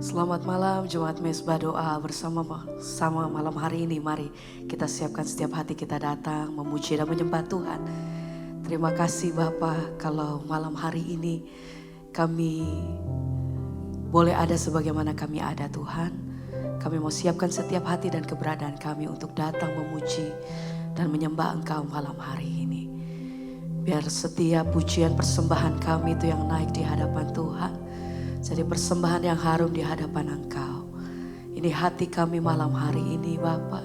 Selamat malam Jemaat Mesbah Doa bersama malam hari ini. Mari kita siapkan setiap hati kita datang memuji dan menyembah Tuhan. Terima kasih Bapa kalau malam hari ini kami boleh ada sebagaimana kami ada Tuhan. Kami mau siapkan setiap hati dan keberadaan kami untuk datang memuji dan menyembah Engkau malam hari ini. Biar setiap pujian persembahan kami itu yang naik di hadapan Tuhan. Jadi persembahan yang harum di hadapan Engkau. Ini hati kami malam hari ini Bapa.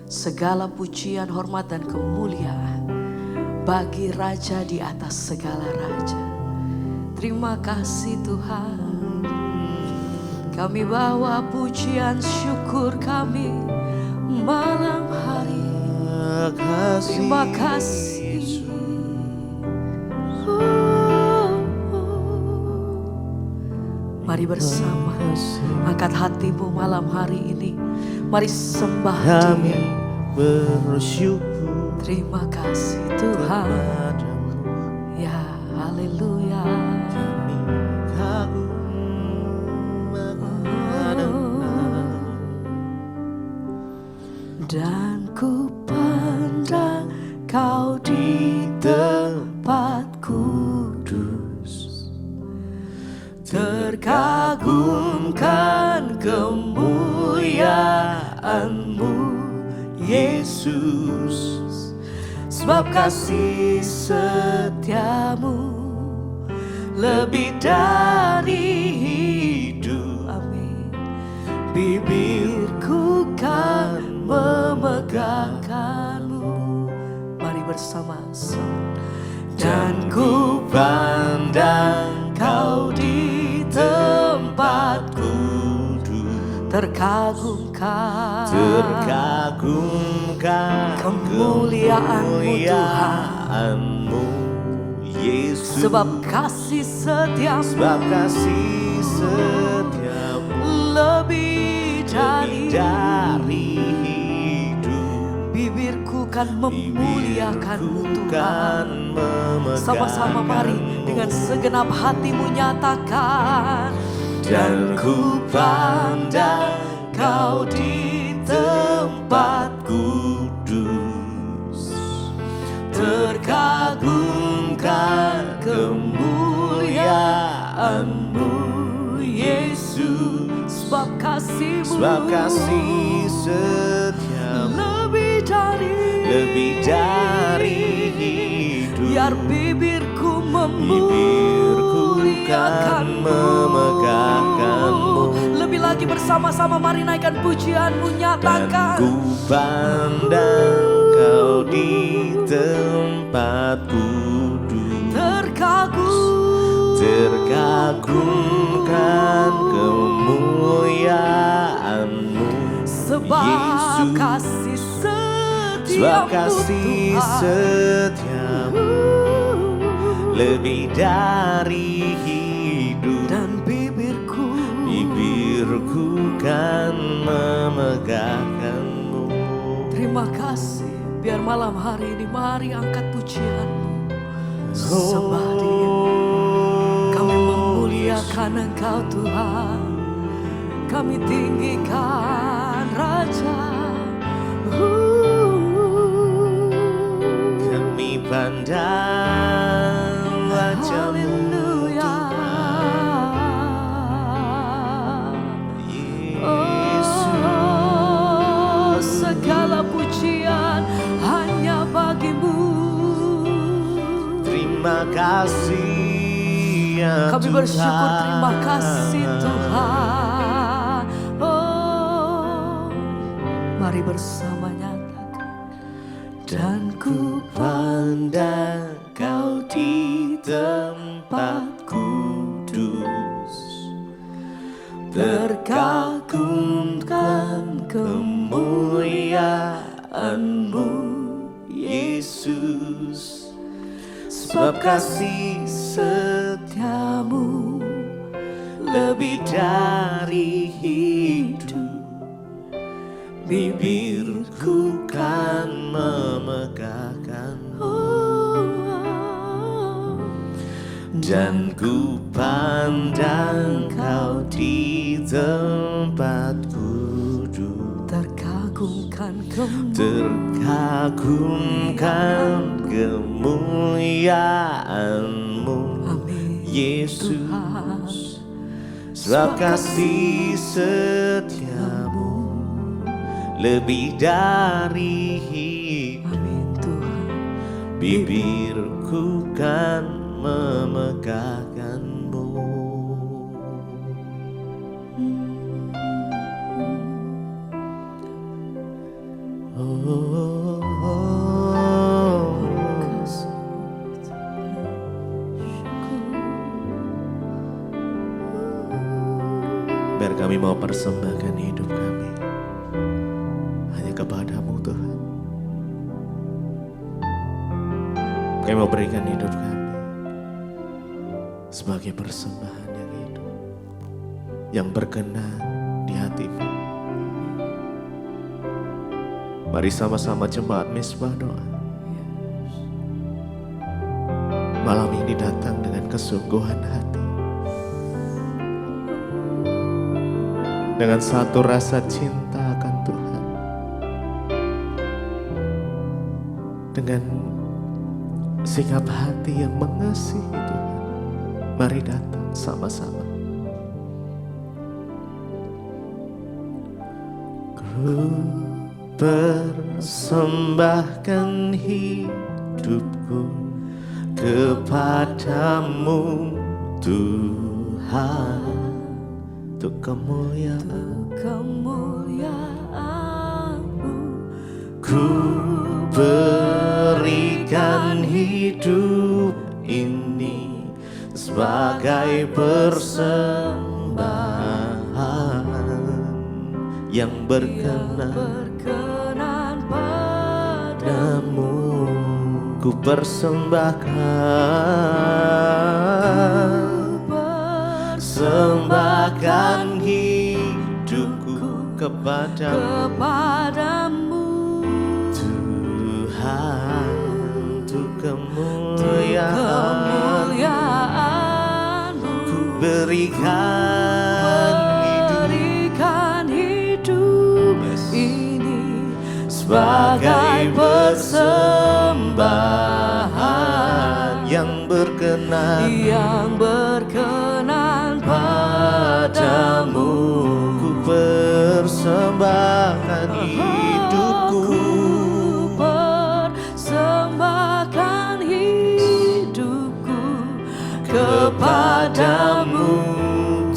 Segala pujian, hormat dan kemuliaan bagi Raja di atas segala Raja. Terima kasih Tuhan. Kami bawa pujian syukur kami malam hari. Terima kasih. Mari bersama angkat hatimu malam hari ini. Mari sembah Dia. Bersyukur. Terima kasih Tuhan. Ya haleluya. Kami kagum Dan ku pandang Kau di tempat kudus. Terkagumkan kemuliaan-Mu Yesus. Sebab kasih setia-Mu lebih dari hidup. Amin. Bibirku kan memegangkan-Mu. Mari bersama-sama. Dan ku pandang Kau di tempat kudus. Terkagumkan kemuliaan-Mu Tuhan. Yesus. Sebab kasih setiamu lebih dari hidup. Bibirku kan memuliakan-Mu Tuhan. Sama-sama mari dengan segenap hatimu nyatakan. Dan ku pandang Kau di tempat kudus. Terkagumkan kemuliaan-Mu Yesus. Sebab kasih-Mu setiamu lebih dari hidup. Biar bibirku kan memegangkan-Mu. Lebih lagi bersama-sama mari naikkan pujian-Mu, nyatakan. Dan ku pandang Kau di tempat kudus. Terkagumkan kemuliaan-Mu Sebab Yesus. kasih Sebab setiamu kasih Tuhan setiamu lebih dari hidup. dan bibirku kan memegangkan-Mu. terima kasih. Biar malam hari ini mari angkat pujian-Mu, sembah Dia. Kami memuliakan Engkau Tuhan. Kami tinggikan Raja. Kami pandang wajah-Mu Yesus. Oh, segala pujian hanya bagi-Mu. Terima kasih ya Kami Tuhan. bersyukur, terima kasih Tuhan. Oh, mari bersama nyatakan. Dan ku pandang Kau di tempat kudus. terkagumkan kemuliaan-Mu Yesus. Sebab kasih setiamu lebih dari hidup. Bibirku kan memegangkan-Mu. Dan ku pandang Kau di tempat kudus, terkagumkan kemuliaan-Mu, Yesus. Sebab kasih setiamu lebih dari hidup, bibirku kan memegahkan-Mu. Biar kami mau persembahkan hidup kami hanya kepada-Mu, Tuhan. Kami mau berikan hidup kami sebagai persembahan yang hidup, yang berkenan di hati-Mu. Mari sama-sama jemaat Misbah doa. Malam ini datang dengan kesungguhan hati, dengan satu rasa cinta akan Tuhan, dengan sikap hati yang mengasihi Tuhan. Mari datang sama-sama. Ku persembahkan hidupku kepadamu, Tuhan, untuk kemuliaan-Mu. Ku berikan hidup ini sebagai persembahan yang berkenan padamu. Ku persembahkan hidupku kepadamu, Tuhan, untuk kemuliaan-Mu. Ku berikan hidup ini sebagai persembahan yang berkenan padamu. Ku persembahkan hidupku kepadamu,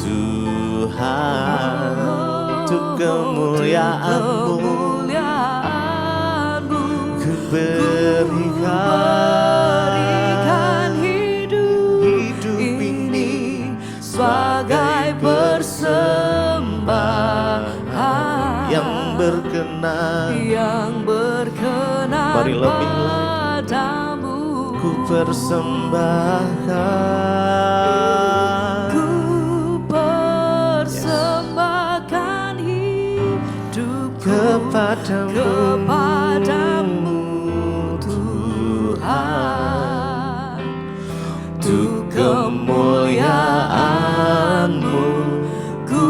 Tuhan, untuk kemuliaan-Mu. Ku berikan hidup ini sebagai persembahan yang berkenan. Mari lebih lagi. Ku persembahkan hidup kepadamu, Tuhan, untuk kemuliaan-Mu. Ku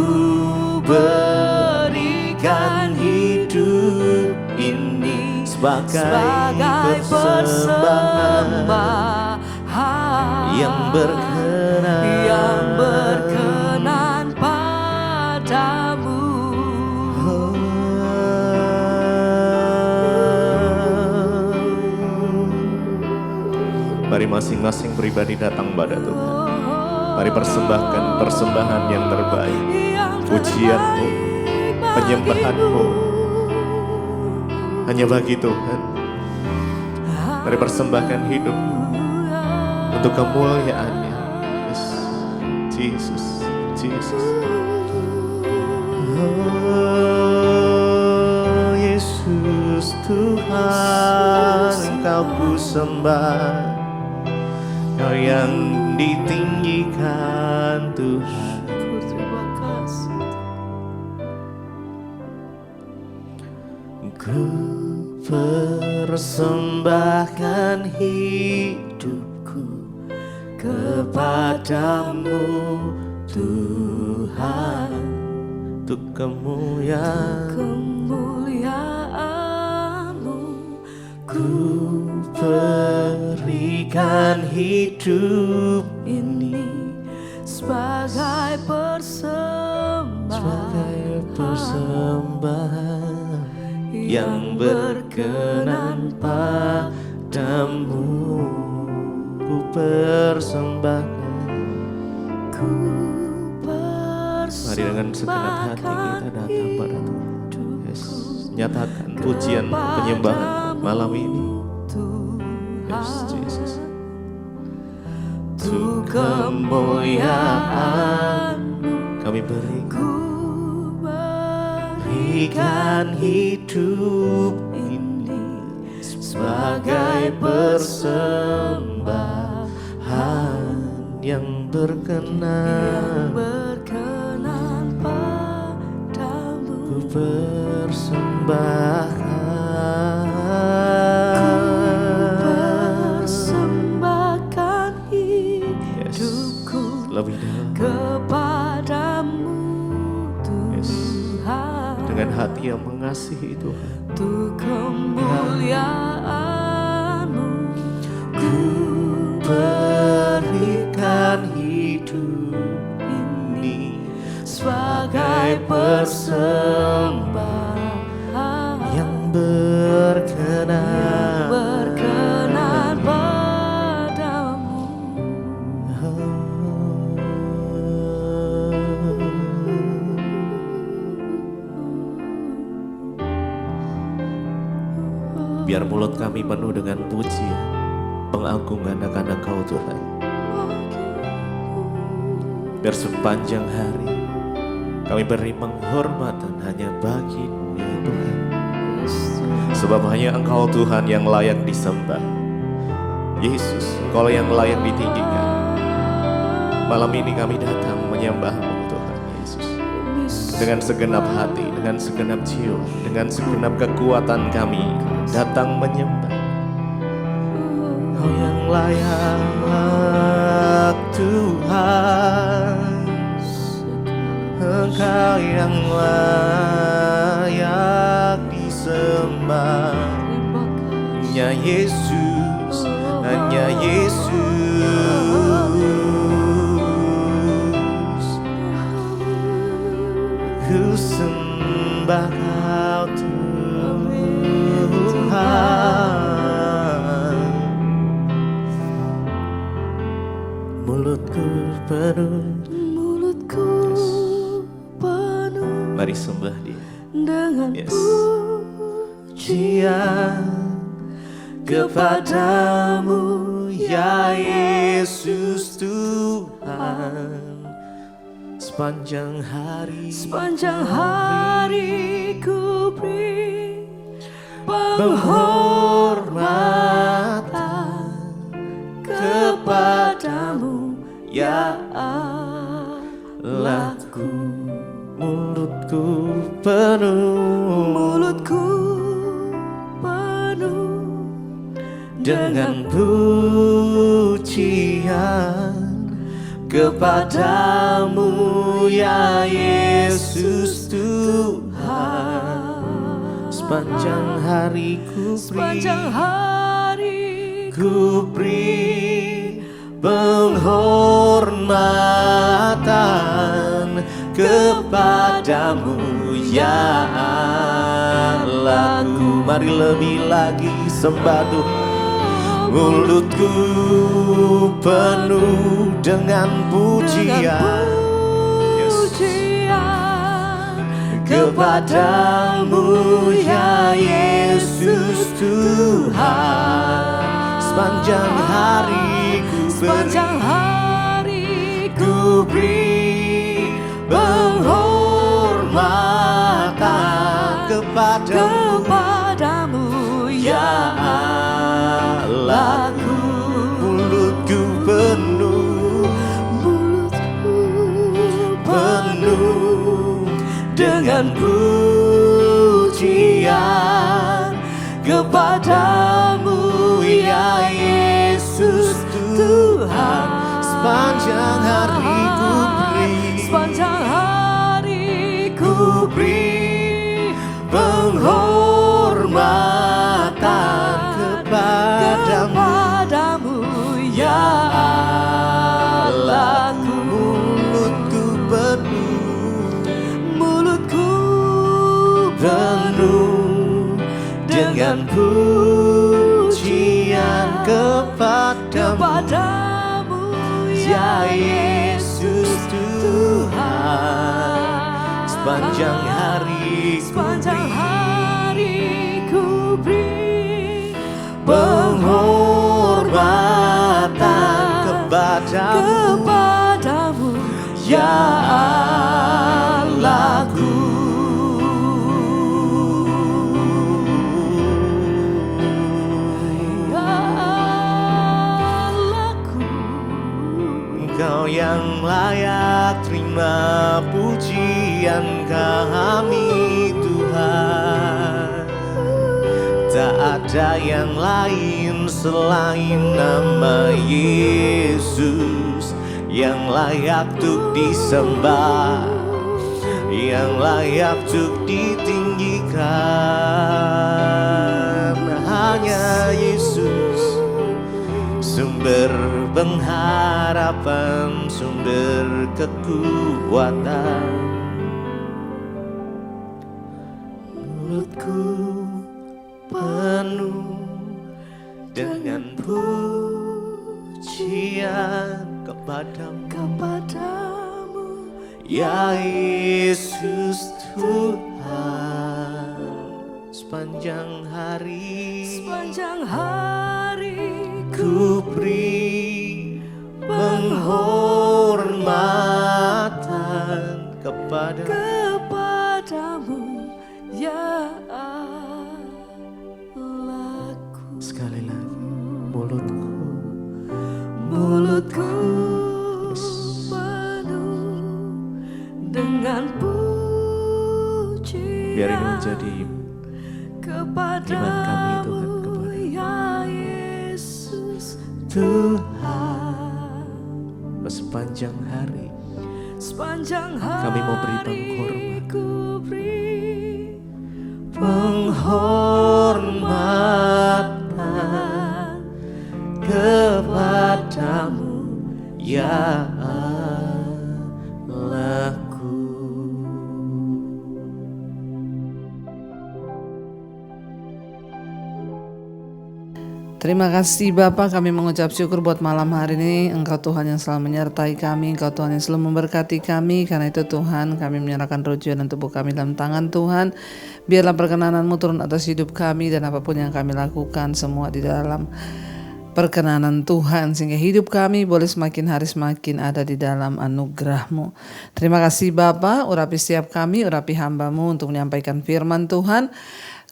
berikan hidup ini sebagai persembahan yang berkenan padamu. Mari masing-masing pribadi datang pada Tuhan. Mari persembahkan persembahan yang terbaik, pujian-Mu, penyembahan-Mu hanya bagi Tuhan. Mari persembahkan hidup untuk kemuliaan-Nya. Yes. Jesus, Jesus. Oh, Yesus Tuhan, Engkau ku sembah, Kau yang ditinggikan Tuhan. Ku persembahkan hidupku kepadamu Tuhan, untuk kemuliaan-Mu ku berikan hidup ini sebagai persembahan yang berkenan padamu. Ku persembahkan. Mari dengan segenap hati kita datang pada Tuhan. Yes. Nyatakan pujian penyembahan malam ini. Yes, Jesus. Untuk kemuliaan kami berikan hidup ini sebagai persembahan yang berkenan padamu. Ku persembahkan hidupku lebih dalam kepadamu Tuhan. Dengan hati yang mengasihi Tuhan. Untuk kemuliaan-Mu ku berikan hidup ini sebagai persembahan yang berkenan padamu. Biar mulut kami penuh dengan pujian, pengagungan akan Engkau Tuhan. Biar sepanjang hari kami beri penghormatan hanya bagi-Mu ya Tuhan. Sebab hanya Engkau Tuhan yang layak disembah. Yesus, Engkau yang layak ditinggikan. Malam ini kami datang menyembah-Mu Tuhan Yesus. Dengan segenap hati, dengan segenap jiwa, dengan segenap kekuatan kami datang menyembah. Engkau yang layak Tuhan, Engkau yang layak disembah. Hanya Yesus, hanya Yesus. Ku sembah Kau Tuhan. Mulutku penuh. Mari sembah Dia Dengan pujian kepadamu ya Yesus Tuhan. Sepanjang hari ku beri penghormatan kepadamu ya Allahku. Mulutku penuh dengan pujian kepadamu ya Yesus Tuhan. Sepanjang hari ku beri penghormatan kepadamu ya Allahku. Mari lebih lagi sembah Tuhan. Mulutku penuh dengan pujian kepadamu ya Yesus Tuhan. Sepanjang hari ku beri penghormatan kepadamu ya Allahku. Mulutku penuh dengan pujian kepadamu ya Yesus Tuhan. Sepanjang hari ku beri, sepanjang hari ku beri penghormatan kepadamu, ya Allahku. Mulutku penuh dengan pujian kepadamu, ya Yesus Tuhan. Sepanjang hari ku beri penghormatan kepadamu, ya Allahku. Engkau yang layak terima pujian kami Tuhan. Tak ada yang lain selain nama Yesus yang layak untuk disembah, yang layak untuk ditinggikan. Hanya Yesus, sumber pengharapan, sumber kekuatan. Mulutku penuh dengan pujian kepadamu, ya Yesus Tuhan. Sepanjang hari ku beri penghormatan kepadamu, ya Allahku. Sekali lagi, mulutku penuh dengan pujian. Biar ini menjadi iman kami Tuhan kepada Yesus Tuhan. Sepanjang hari kami mau beri penghormatan kepadamu, ya Allahku. Terima kasih Bapa, kami mengucap syukur buat malam hari ini. Engkau Tuhan yang selalu menyertai kami, Engkau Tuhan yang selalu memberkati kami. Karena itu Tuhan, kami menyerahkan roh jiwa dan tubuh kami dalam tangan Tuhan. Biarlah perkenanan-Mu turun atas hidup kami, dan apapun yang kami lakukan semua di dalam perkenanan Tuhan, sehingga hidup kami boleh semakin hari semakin ada di dalam anugerah-Mu. Terima kasih Bapa, urapi setiap kami, urapi hamba-Mu untuk menyampaikan firman Tuhan.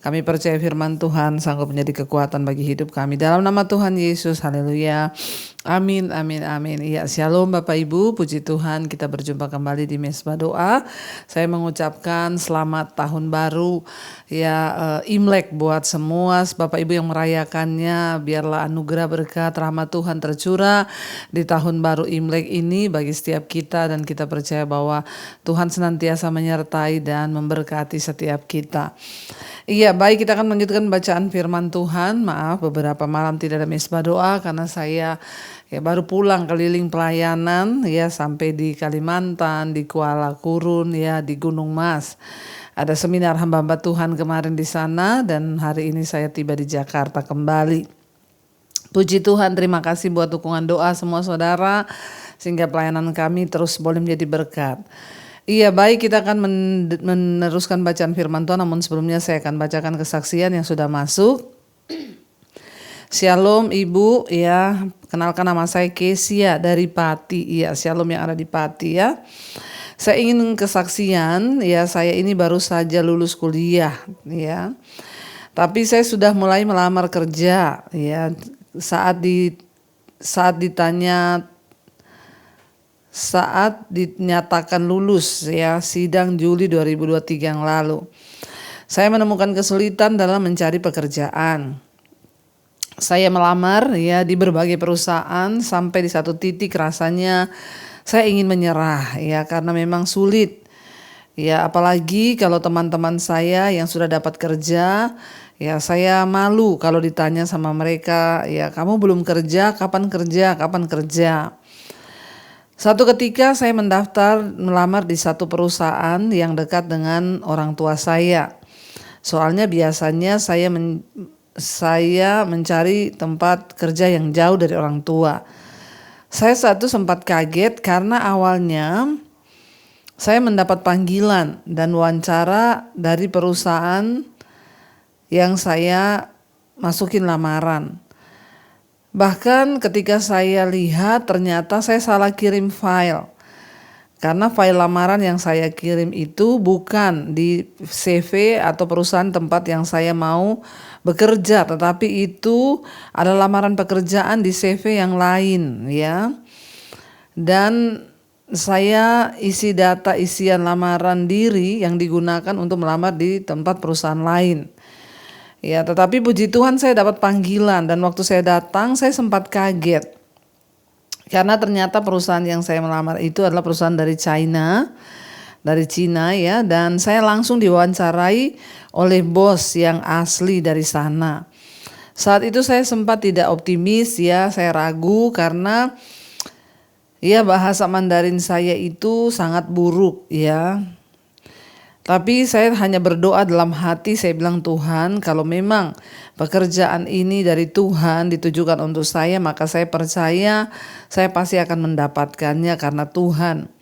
Kami percaya firman Tuhan sanggup menjadi kekuatan bagi hidup kami. Dalam nama Tuhan Yesus, haleluya. Amin, amin, amin. Ya, shalom Bapak Ibu, puji Tuhan kita berjumpa kembali di Mesbah Doa. Saya mengucapkan selamat tahun baru, ya Imlek buat semua Bapak Ibu yang merayakannya. Biarlah anugerah berkat rahmat Tuhan tercurah di tahun baru Imlek ini bagi setiap kita. Dan kita percaya bahwa Tuhan senantiasa menyertai dan memberkati setiap kita. Iya, baik, kita akan melanjutkan bacaan firman Tuhan. Maaf, beberapa malam tidak ada Mesbah Doa karena saya baru pulang keliling pelayanan ya, sampai di Kalimantan, di Kuala Kurun ya, di Gunung Mas. Ada seminar hamba-hamba Tuhan kemarin di sana, dan hari ini saya tiba di Jakarta kembali. Puji Tuhan, terima kasih buat dukungan doa semua saudara, sehingga pelayanan kami terus boleh menjadi berkat. Iya, baik, kita akan meneruskan bacaan firman Tuhan, namun sebelumnya saya akan bacakan kesaksian yang sudah masuk. Shalom Ibu, ya, kenalkan nama saya Kesia dari Pati, ya, shalom yang ada di Pati ya. Saya ingin kesaksian, ya, saya ini baru saja lulus kuliah, ya. Tapi saya sudah mulai melamar kerja, ya. Saat dinyatakan lulus ya, sidang Juli 2023 yang lalu, saya menemukan kesulitan dalam mencari pekerjaan. saya melamar ya di berbagai perusahaan sampai di satu titik rasanya saya ingin menyerah ya karena memang sulit. Ya apalagi kalau teman-teman saya yang sudah dapat kerja, ya saya malu kalau ditanya sama mereka, ya kamu belum kerja, kapan kerja, kapan kerja. Satu ketika saya mendaftar melamar di satu perusahaan yang dekat dengan orang tua saya. Soalnya biasanya saya mencari tempat kerja yang jauh dari orang tua. Saya saat itu sempat kaget karena awalnya saya mendapat panggilan dan wawancara dari perusahaan yang saya masukin lamaran. Bahkan ketika saya lihat ternyata saya salah kirim file. Karena file lamaran yang saya kirim itu bukan di CV atau perusahaan tempat yang saya mau bekerja, tetapi itu ada lamaran pekerjaan di CV yang lain ya. Dan saya isi data isian lamaran diri yang digunakan untuk melamar di tempat perusahaan lain. Ya, tetapi puji Tuhan saya dapat panggilan dan waktu saya datang saya sempat kaget. Karena ternyata perusahaan yang saya melamar itu adalah perusahaan dari China ya, dan saya langsung diwawancarai oleh bos yang asli dari sana. Saat itu saya sempat tidak optimis ya, saya ragu karena ya bahasa Mandarin saya itu sangat buruk ya. Tapi saya hanya berdoa dalam hati, saya bilang Tuhan kalau memang pekerjaan ini dari Tuhan ditujukan untuk saya, maka saya percaya saya pasti akan mendapatkannya karena Tuhan.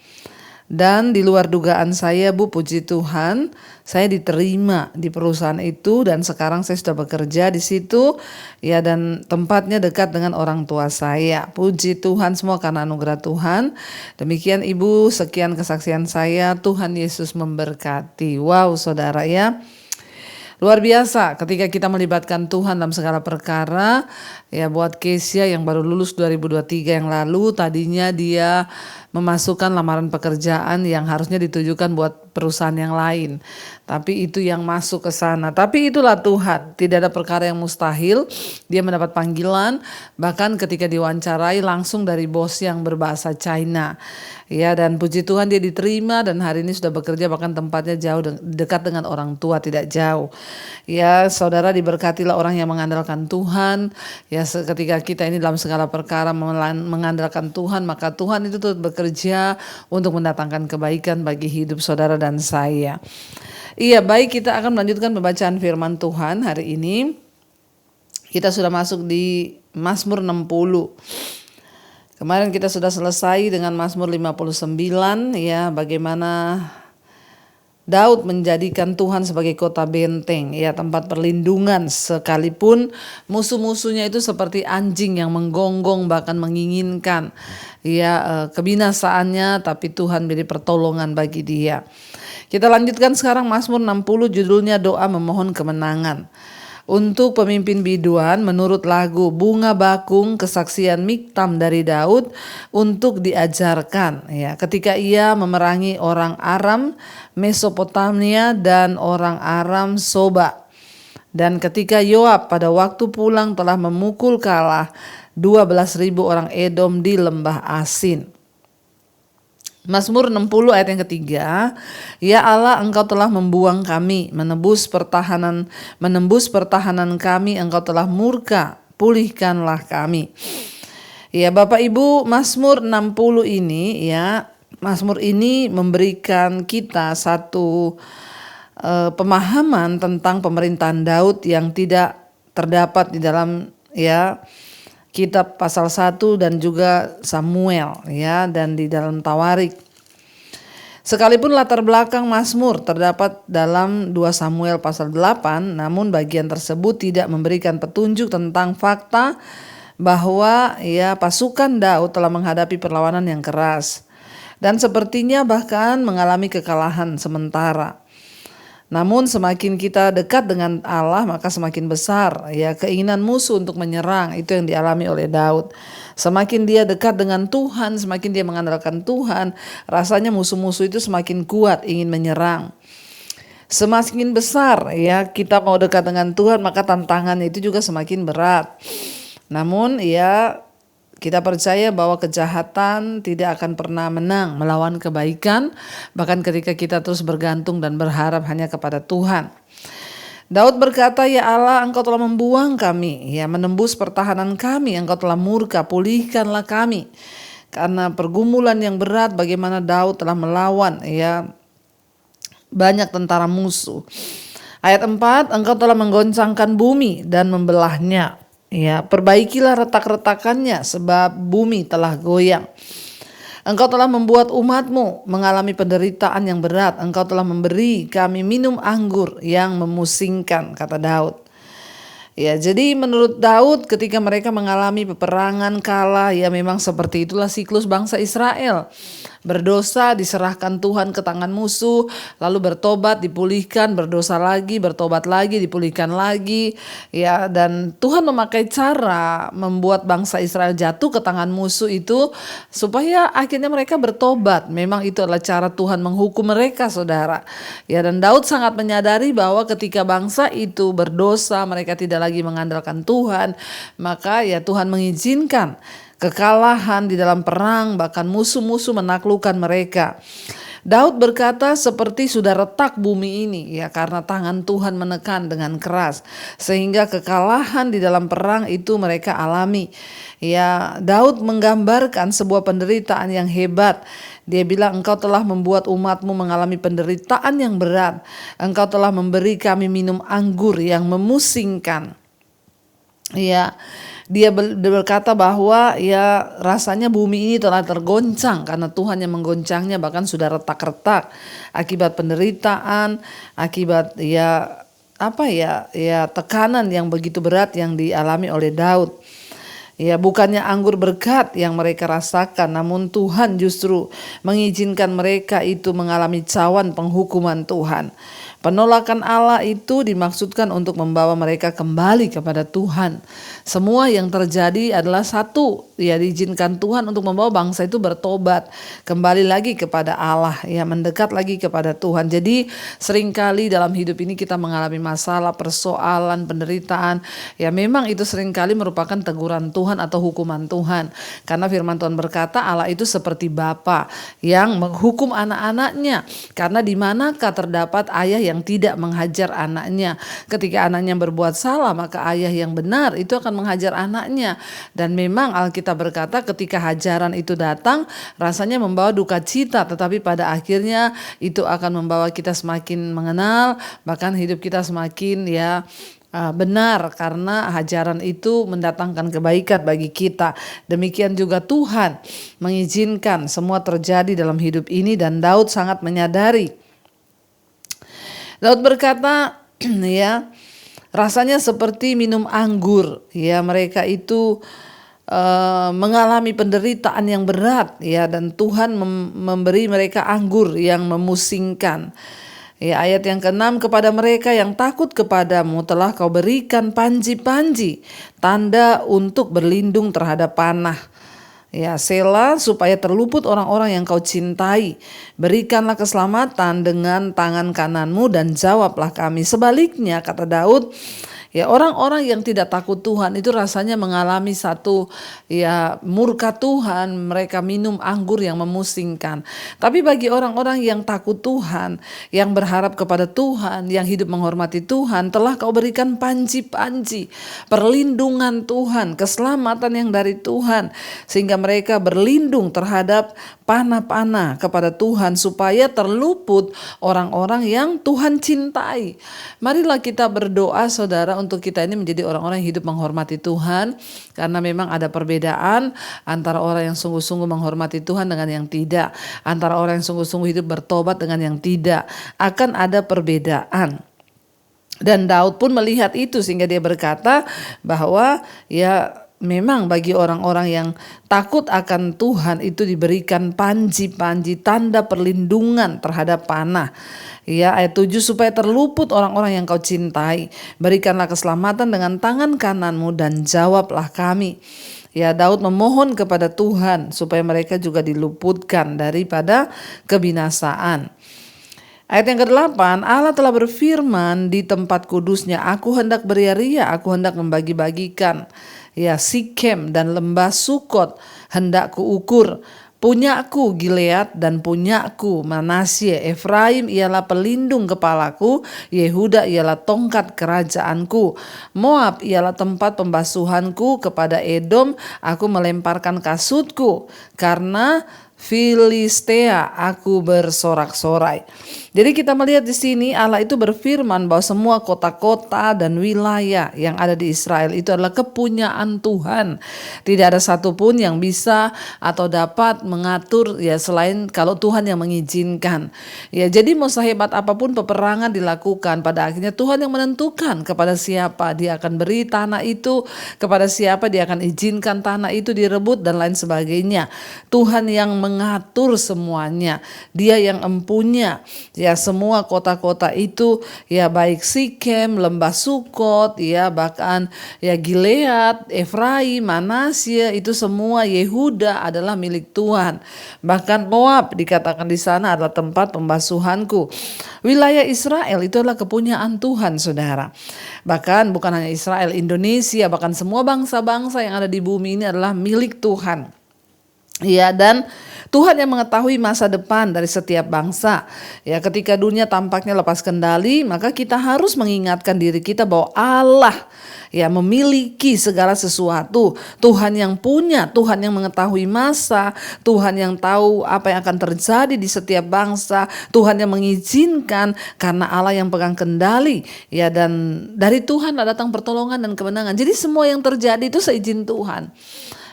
Dan di luar dugaan saya puji Tuhan, saya diterima di perusahaan itu dan sekarang saya sudah bekerja di situ ya dan tempatnya dekat dengan orang tua saya. Puji Tuhan semua karena anugerah Tuhan. Demikian Ibu, sekian kesaksian saya. Tuhan Yesus memberkati. Wow saudara ya. Luar biasa ketika kita melibatkan Tuhan dalam segala perkara. Ya buat Kesia yang baru lulus 2023 yang lalu, tadinya dia memasukkan lamaran pekerjaan yang harusnya ditujukan buat perusahaan yang lain. Tapi itu yang masuk ke sana. Tapi itulah Tuhan, tidak ada perkara yang mustahil. Dia mendapat panggilan, bahkan ketika diwawancarai langsung dari bos yang berbahasa China. Ya, dan puji Tuhan dia diterima dan hari ini sudah bekerja bahkan tempatnya jauh dekat dengan orang tua, tidak jauh. Ya, saudara diberkatilah orang yang mengandalkan Tuhan. Ya, ketika kita ini dalam segala perkara mengandalkan Tuhan, maka Tuhan itu turut bekerja untuk mendatangkan kebaikan bagi hidup saudara dan saya. Iya, baik, kita akan melanjutkan pembacaan firman Tuhan hari ini. Kita sudah masuk di Mazmur 60. Kemarin kita sudah selesai dengan Mazmur 59 ya, bagaimana Daud menjadikan Tuhan sebagai kota benteng ya, tempat perlindungan sekalipun musuh-musuhnya itu seperti anjing yang menggonggong bahkan menginginkan ya kebinasaannya, tapi Tuhan beri pertolongan bagi dia. Kita lanjutkan sekarang Mazmur 60, judulnya doa memohon kemenangan. Untuk pemimpin biduan menurut lagu Bunga Bakung kesaksian Miktam dari Daud untuk diajarkan ya, ketika ia memerangi orang Aram Mesopotamia dan orang Aram Soba, dan ketika Yoab pada waktu pulang telah memukul kalah 12.000 orang Edom di lembah Asin. Mazmur 60 ayat yang ketiga, ya Allah engkau telah membuang kami, menembus pertahanan kami, engkau telah murka, pulihkanlah kami. Ya Bapak Ibu, Mazmur 60 ini ya, Mazmur ini memberikan kita satu pemahaman tentang pemerintahan Daud yang tidak terdapat di dalam ya Kitab pasal 1 dan juga Samuel ya, dan di dalam Tawarik. Sekalipun latar belakang Mazmur terdapat dalam 2 Samuel pasal 8, namun bagian tersebut tidak memberikan petunjuk tentang fakta bahwa ya pasukan Daud telah menghadapi perlawanan yang keras dan sepertinya bahkan mengalami kekalahan sementara. Namun semakin kita dekat dengan Allah maka semakin besar ya keinginan musuh untuk menyerang, itu yang dialami oleh Daud. Semakin dia dekat dengan Tuhan, semakin dia mengandalkan Tuhan, rasanya musuh-musuh itu semakin kuat ingin menyerang. Semakin besar ya kita mau dekat dengan Tuhan, maka tantangannya itu juga semakin berat. Namun ya kita percaya bahwa kejahatan tidak akan pernah menang melawan kebaikan, bahkan ketika kita terus bergantung dan berharap hanya kepada Tuhan. Daud berkata, "Ya Allah, Engkau telah membuang kami, ya menembus pertahanan kami, Engkau telah murka, pulihkanlah kami." Karena pergumulan yang berat, bagaimana Daud telah melawan ya banyak tentara musuh. Ayat 4, Engkau telah menggoncangkan bumi dan membelahnya. Ya, perbaikilah retak-retakannya sebab bumi telah goyang. Engkau telah membuat umatmu mengalami penderitaan yang berat. Engkau telah memberi kami minum anggur yang memusingkan, kata Daud. Ya, jadi menurut Daud ketika mereka mengalami peperangan kalah, ya memang seperti itulah siklus bangsa Israel. Berdosa, diserahkan Tuhan ke tangan musuh, lalu bertobat, dipulihkan, berdosa lagi, bertobat lagi, dipulihkan lagi. Ya, dan Tuhan memakai cara membuat bangsa Israel jatuh ke tangan musuh itu supaya akhirnya mereka bertobat. Memang itu adalah cara Tuhan menghukum mereka, saudara. Ya, dan Daud sangat menyadari bahwa ketika bangsa itu berdosa, mereka tidak lagi mengandalkan Tuhan, maka ya Tuhan mengizinkan kekalahan di dalam perang, bahkan musuh-musuh menaklukkan mereka. Daud berkata, seperti sudah retak bumi ini ya karena tangan Tuhan menekan dengan keras, sehingga kekalahan di dalam perang itu mereka alami. Ya, Daud menggambarkan sebuah penderitaan yang hebat. Dia bilang, Engkau telah membuat umatmu mengalami penderitaan yang berat. Engkau telah memberi kami minum anggur yang memusingkan. Ya, dia berkata bahwa ya rasanya bumi ini telah tergoncang karena Tuhan yang menggoncangnya, bahkan sudah retak-retak akibat penderitaan, akibat ya tekanan yang begitu berat yang dialami oleh Daud. Ya, bukannya anggur berkat yang mereka rasakan, namun Tuhan justru mengizinkan mereka itu mengalami cawan penghukuman Tuhan. Penolakan Allah itu dimaksudkan untuk membawa mereka kembali kepada Tuhan. Semua yang terjadi adalah satu, ya diizinkan Tuhan untuk membawa bangsa itu bertobat, kembali lagi kepada Allah, ya mendekat lagi kepada Tuhan. Jadi seringkali dalam hidup ini kita mengalami masalah, persoalan, penderitaan. Ya memang itu seringkali merupakan teguran Tuhan atau hukuman Tuhan. Karena firman Tuhan berkata Allah itu seperti bapa yang menghukum anak-anaknya. Karena di manakah terdapat ayah yang tidak menghajar anaknya. Ketika anaknya berbuat salah, maka ayah yang benar itu akan menghajar anaknya. Dan memang Alkitab berkata ketika hajaran itu datang, rasanya membawa duka cita, tetapi pada akhirnya itu akan membawa kita semakin mengenal, bahkan hidup kita semakin benar, karena hajaran itu mendatangkan kebaikan bagi kita. Demikian juga Tuhan mengizinkan semua terjadi dalam hidup ini, dan Daud sangat menyadari. Daud berkata, ya rasanya seperti minum anggur. Ya, mereka itu mengalami penderitaan yang berat, ya, dan Tuhan memberi mereka anggur yang memusingkan. Ya, ayat yang ke-6, kepada mereka yang takut kepadamu telah kau berikan panji-panji, tanda untuk berlindung terhadap panah. Ya, Sela, supaya terluput orang-orang yang kau cintai. Berikanlah keselamatan dengan tangan kananmu dan jawablah kami. Sebaliknya, kata Daud, ya orang-orang yang tidak takut Tuhan itu rasanya mengalami satu murka Tuhan, mereka minum anggur yang memusingkan. Tapi bagi orang-orang yang takut Tuhan, yang berharap kepada Tuhan, yang hidup menghormati Tuhan, telah kau berikan panji-panji, perlindungan Tuhan, keselamatan yang dari Tuhan, sehingga mereka berlindung terhadap panah-panah kepada Tuhan, supaya terluput orang-orang yang Tuhan cintai. Marilah kita berdoa, saudara, untuk kita ini menjadi orang-orang yang hidup menghormati Tuhan, karena memang ada perbedaan antara orang yang sungguh-sungguh menghormati Tuhan dengan yang tidak, antara orang yang sungguh-sungguh hidup bertobat dengan yang tidak. Akan ada perbedaan. Dan Daud pun melihat itu, sehingga dia berkata bahwa ya memang bagi orang-orang yang takut akan Tuhan itu diberikan panji-panji, tanda perlindungan terhadap panah. Ya, ayat 7, supaya terluput orang-orang yang kau cintai. Berikanlah keselamatan dengan tangan kananmu dan jawablah kami. Ya, Daud memohon kepada Tuhan supaya mereka juga diluputkan daripada kebinasaan. Ayat yang ke-8, Allah telah berfirman di tempat kudusnya, aku hendak beria-ria, aku hendak membagi-bagikan ya Sikem dan lembah Sukot hendak kuukur. Punyaku Gilead dan punyaku Manasye. Efraim ialah pelindung kepalaku, Yehuda ialah tongkat kerajaanku. Moab ialah tempat pembasuhanku, kepada Edom aku melemparkan kasutku. Karena Filistea aku bersorak-sorai. Jadi kita melihat di sini Allah itu berfirman bahwa semua kota-kota dan wilayah yang ada di Israel itu adalah kepunyaan Tuhan. Tidak ada satupun yang bisa atau dapat mengatur ya selain kalau Tuhan yang mengizinkan. Ya, jadi mau sehebat apapun peperangan dilakukan, pada akhirnya Tuhan yang menentukan kepada siapa dia akan beri tanah itu, kepada siapa dia akan izinkan tanah itu direbut dan lain sebagainya. Tuhan yang mengatur semuanya. Dia yang empunya ya semua kota-kota itu, ya baik Sikem, lembah Sukot, ya bahkan ya Gilead, Efraim, Manasye, itu semua Yehuda adalah milik Tuhan. Bahkan Moab dikatakan di sana adalah tempat pembasuhanku. Wilayah Israel itu adalah kepunyaan Tuhan, saudara. Bahkan bukan hanya Israel, Indonesia, bahkan semua bangsa-bangsa yang ada di bumi ini adalah milik Tuhan. Ya, dan Tuhan yang mengetahui masa depan dari setiap bangsa. Ya, ketika dunia tampaknya lepas kendali, maka kita harus mengingatkan diri kita bahwa Allah ya memiliki segala sesuatu. Tuhan yang punya, Tuhan yang mengetahui masa, Tuhan yang tahu apa yang akan terjadi di setiap bangsa, Tuhan yang mengizinkan karena Allah yang pegang kendali. Ya, dan dari Tuhan datang pertolongan dan kemenangan. Jadi semua yang terjadi itu seizin Tuhan.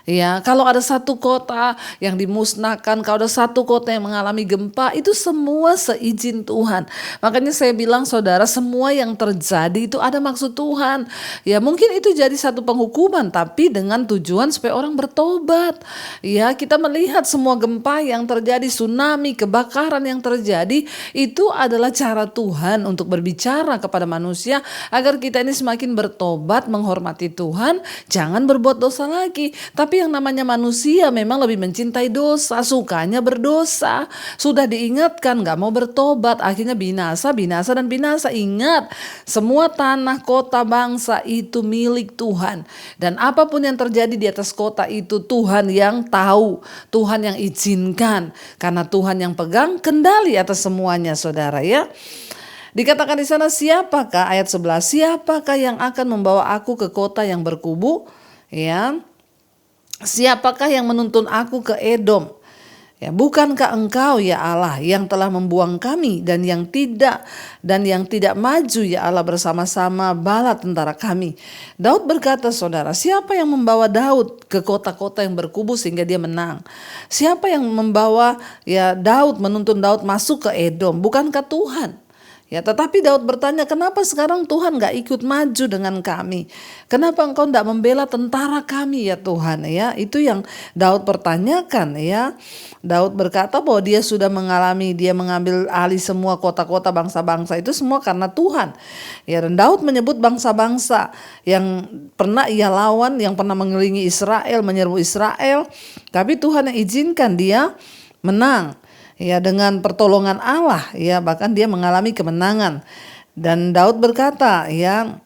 Ya, kalau ada satu kota yang dimusnahkan, kalau ada satu kota yang mengalami gempa, itu semua seizin Tuhan. Makanya saya bilang saudara, semua yang terjadi itu ada maksud Tuhan. Ya, mungkin itu jadi satu penghukuman, tapi dengan tujuan supaya orang bertobat. Ya, kita melihat semua gempa yang terjadi, tsunami, kebakaran yang terjadi, itu adalah cara Tuhan untuk berbicara kepada manusia agar kita ini semakin bertobat, menghormati Tuhan, jangan berbuat dosa lagi. Tapi yang namanya manusia memang lebih mencintai dosa, sukanya berdosa. Sudah diingatkan gak mau bertobat, akhirnya binasa, binasa, dan binasa. Ingat, semua tanah, kota, bangsa itu milik Tuhan. Dan apapun yang terjadi di atas kota itu Tuhan yang tahu, Tuhan yang izinkan. Karena Tuhan yang pegang kendali atas semuanya, saudara ya. Dikatakan di sana, siapakah, ayat 11, siapakah yang akan membawa aku ke kota yang berkubu? Ya, siapakah yang menuntun aku ke Edom? Ya, bukankah engkau ya Allah yang telah membuang kami dan yang tidak maju ya Allah bersama-sama bala tentara kami. Daud berkata, saudara, siapa yang membawa Daud ke kota-kota yang berkubu sehingga dia menang? Siapa yang membawa ya Daud, menuntun Daud masuk ke Edom? Bukankah Tuhan? Ya, tetapi Daud bertanya, kenapa sekarang Tuhan gak ikut maju dengan kami? Kenapa engkau gak membela tentara kami ya Tuhan? Ya, itu yang Daud pertanyakan ya. Daud berkata bahwa dia sudah dia mengambil alih semua kota-kota bangsa-bangsa itu semua karena Tuhan. Ya, dan Daud menyebut bangsa-bangsa yang pernah ia lawan, yang pernah mengelilingi Israel, menyerbu Israel. Tapi Tuhan yang izinkan dia menang. Ya, dengan pertolongan Allah, ya bahkan dia mengalami kemenangan. Dan Daud berkata, ya,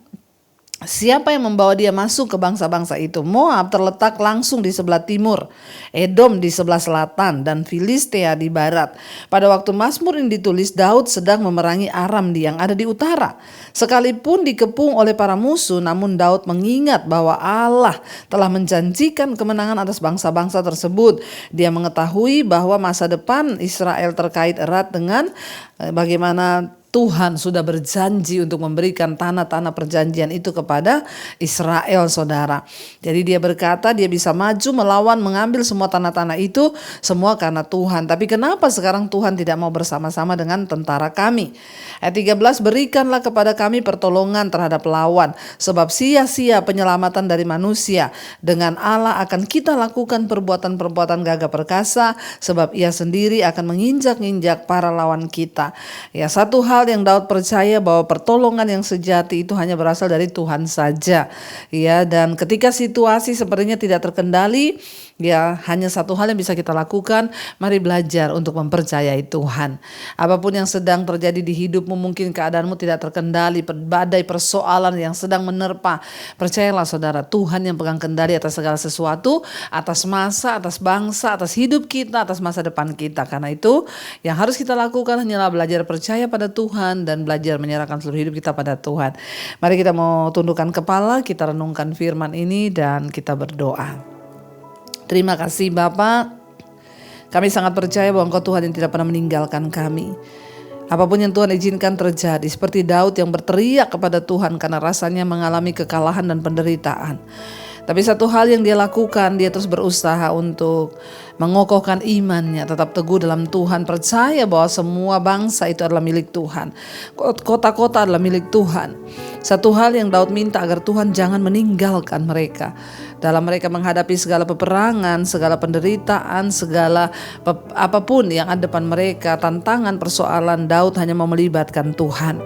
siapa yang membawa dia masuk ke bangsa-bangsa itu? Moab terletak langsung di sebelah timur, Edom di sebelah selatan, dan Filistea di barat. Pada waktu Mazmur ini ditulis, Daud sedang memerangi Aram yang ada di utara. Sekalipun dikepung oleh para musuh, namun Daud mengingat bahwa Allah telah menjanjikan kemenangan atas bangsa-bangsa tersebut. Dia mengetahui bahwa masa depan Israel terkait erat dengan bagaimana Tuhan sudah berjanji untuk memberikan tanah-tanah perjanjian itu kepada Israel, saudara. Jadi dia berkata dia bisa maju melawan, mengambil semua tanah-tanah itu semua karena Tuhan. Tapi kenapa sekarang Tuhan tidak mau bersama-sama dengan tentara kami? Ayat 13, berikanlah kepada kami pertolongan terhadap lawan, sebab sia-sia penyelamatan dari manusia. Dengan Allah akan kita lakukan perbuatan-perbuatan gagah perkasa, sebab ia sendiri akan menginjak-injak para lawan kita. Ya, satu hal yang Daud percaya bahwa pertolongan yang sejati itu hanya berasal dari Tuhan saja. Ya, dan ketika situasi sepertinya tidak terkendali, Ya, hanya satu hal yang bisa kita lakukan, mari belajar untuk mempercayai Tuhan. Apapun yang sedang terjadi di hidupmu, mungkin keadaanmu tidak terkendali, badai persoalan yang sedang menerpa. Percayalah saudara, Tuhan yang pegang kendali atas segala sesuatu, atas masa, atas bangsa, atas hidup kita, atas masa depan kita. Karena itu, yang harus kita lakukan hanyalah belajar percaya pada Tuhan dan belajar menyerahkan seluruh hidup kita pada Tuhan. Mari kita mau tundukkan kepala, kita renungkan firman ini dan kita berdoa. Terima kasih Bapa, kami sangat percaya bahwa Engkau Tuhan yang tidak pernah meninggalkan kami. Apapun yang Tuhan izinkan terjadi, seperti Daud yang berteriak kepada Tuhan karena rasanya mengalami kekalahan dan penderitaan. Tapi satu hal yang dia lakukan, dia terus berusaha untuk mengokohkan imannya, tetap teguh dalam Tuhan, percaya bahwa semua bangsa itu adalah milik Tuhan, kota-kota adalah milik Tuhan. Satu hal yang Daud minta agar Tuhan jangan meninggalkan mereka dalam mereka menghadapi segala peperangan, segala penderitaan, segala apapun yang ada depan mereka, tantangan, persoalan. Daud hanya mau melibatkan Tuhan.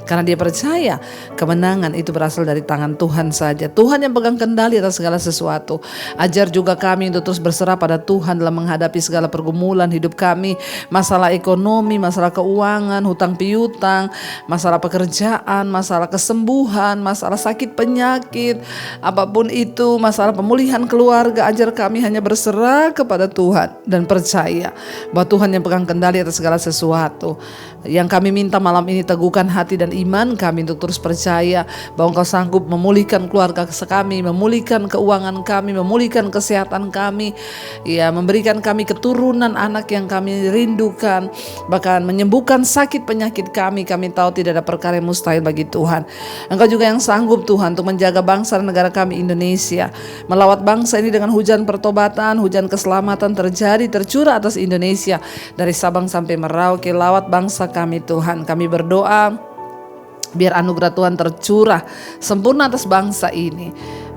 Karena dia percaya kemenangan itu berasal dari tangan Tuhan saja. Tuhan yang pegang kendali atas segala sesuatu. Ajar juga kami untuk terus berserah pada Tuhan dalam menghadapi segala pergumulan hidup kami. Masalah ekonomi, masalah keuangan, hutang piutang, masalah pekerjaan, masalah kesembuhan, masalah sakit penyakit. Apapun itu, masalah pemulihan keluarga. Ajar kami hanya berserah kepada Tuhan dan percaya bahwa Tuhan yang pegang kendali atas segala sesuatu. Yang kami minta malam ini, teguhkan hati dan iman kami untuk terus percaya bahwa Engkau sanggup memulihkan keluarga kami, memulihkan keuangan kami, memulihkan kesehatan kami, ya, memberikan kami keturunan anak yang kami rindukan, bahkan menyembuhkan sakit penyakit kami. Kami tahu tidak ada perkara yang mustahil bagi Tuhan. Engkau juga yang sanggup Tuhan untuk menjaga bangsa dan negara kami Indonesia, melawat bangsa ini dengan hujan pertobatan, hujan keselamatan tercurah atas Indonesia dari Sabang sampai Merauke. Lawat bangsa kami Tuhan. Kami berdoa biar anugerah Tuhan tercurah sempurna atas bangsa ini.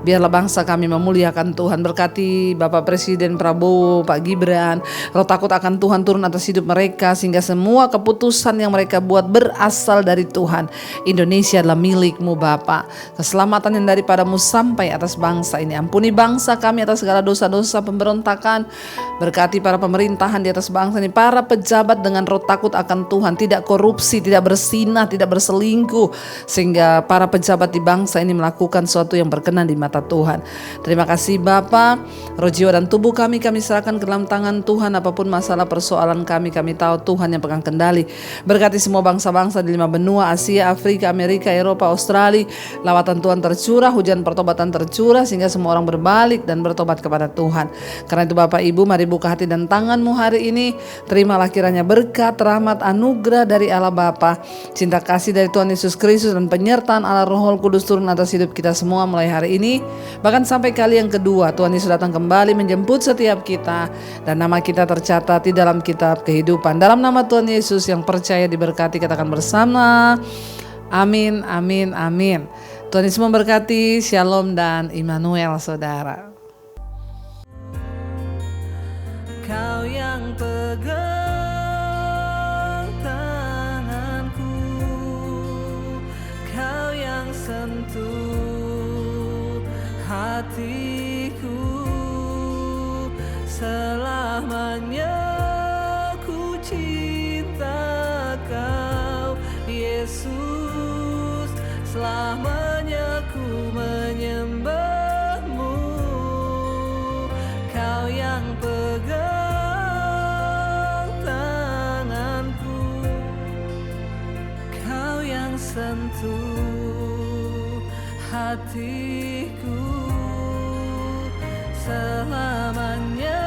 Biarlah bangsa kami memuliakan Tuhan. Berkati Bapak Presiden Prabowo, Pak Gibran. Roh takut akan Tuhan turun atas hidup mereka, sehingga semua keputusan yang mereka buat berasal dari Tuhan. Indonesia adalah milik-Mu Bapak. Keselamatan yang daripadamu sampai atas bangsa ini. Ampuni bangsa kami atas segala dosa-dosa pemberontakan. Berkati para pemerintahan di atas bangsa ini, para pejabat dengan roh takut akan Tuhan, tidak korupsi, tidak bersinah, tidak berselingkuh, sehingga para pejabat di bangsa ini melakukan sesuatu yang berkenan di mata Tuhan. Terima kasih Bapa. Roh, jiwa dan tubuh kami serahkan ke dalam tangan Tuhan. Apapun masalah persoalan kami tahu Tuhan yang pegang kendali. Berkati semua bangsa-bangsa di 5 benua, Asia, Afrika, Amerika, Eropa, Australia. Lawatan Tuhan tercurah, hujan pertobatan tercurah, sehingga semua orang berbalik dan bertobat kepada Tuhan. Karena itu Bapak Ibu, mari buka hati dan tanganmu hari ini. Terimalah kiranya berkat, rahmat, anugerah dari Allah Bapa, cinta kasih dari Tuhan Yesus Kristus, dan penyertaan Allah Roh Kudus turun atas hidup kita semua mulai hari ini, bahkan sampai kali yang kedua Tuhan Yesus datang kembali menjemput setiap kita, dan nama kita tercatat di dalam kitab kehidupan. Dalam nama Tuhan Yesus yang percaya diberkati, katakan bersama, amin, amin, amin. Tuhan Yesus memberkati. Shalom dan Immanuel saudara. Kau yang pegang tanganku, kau yang sentuh hatiku, selamanya ku cinta kau Yesus, selamanya ku menyembahmu. Kau yang pegang tanganku, kau yang sentuh hatiku, selamanya